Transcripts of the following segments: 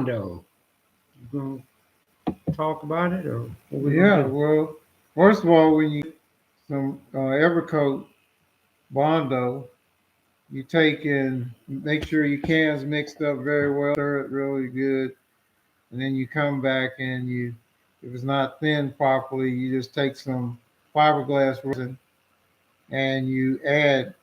bondo. You gonna talk about it, or what we gonna Yeah, do? well, first of all, when you some Evercoat bondo, you take and make sure your cans mixed up very well, stir it really good, and then you come back and you, if it's not thin properly, you just take some fiberglass resin and you add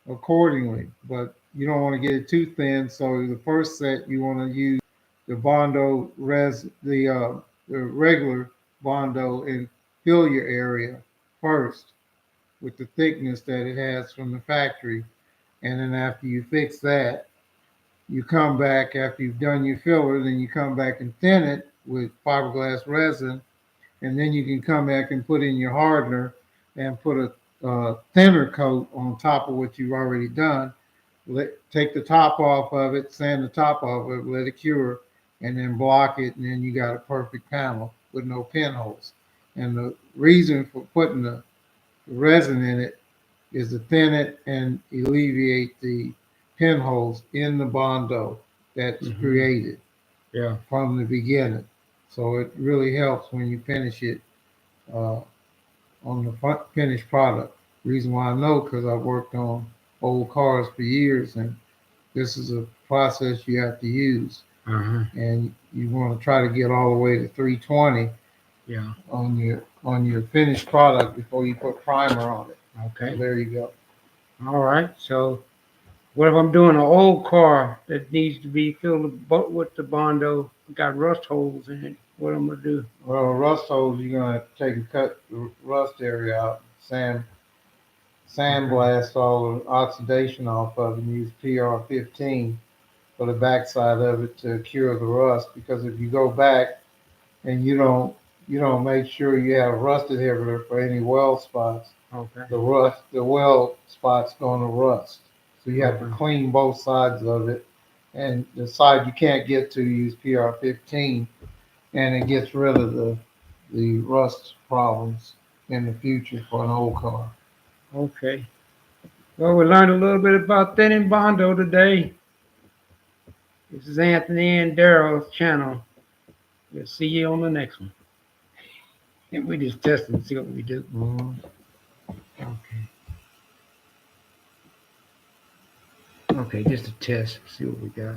accordingly. But you don't want to get it too thin. So the first set you want to use the bondo the regular bondo and fill your area first with the thickness that it has from the factory. And then after you fix that, you come back after you've done your filler, then you come back and thin it with fiberglass resin, and then you can come back and put in your hardener and put a thinner coat on top of what you've already done. Take the top off of it, sand the top off of it, let it cure, and then block it, and then you got a perfect panel with no pinholes. And the reason for putting the resin in it is to thin it and alleviate the pinholes in the bondo that's Hmm. created Yeah. from the beginning. So it really helps when you finish it uh, on the finished product. Reason why I know because I've worked on old cars for years, and this is a process you have to use, Uh-huh. and you want to try to get all the way to 320 Yeah. on your finished product before you put primer on it. So Okay. there you go. All right. So, what if I'm doing an old car that needs to be filled with the bondo? Got rust holes in it. What I'm gonna do? Well, rust holes, you're gonna take and cut the rust area out, Okay. sandblast all the oxidation off of it, and use PR15 for the backside of it to cure the rust. Because if you go back and you don't make sure you have rust inhibitor for any weld spots, Okay. the weld spot's going to rust. So you have to Okay. clean both sides of it, and the side you can't get to, use PR15, and it gets rid of the rust problems in the future for an old car. Okay. Well, we learned a little bit about thinning bondo today. This is Anthony and Daryl's channel. We'll see you on the next one. And we just test and see what we do. Mhm. Okay. Okay, just a test. See what we got.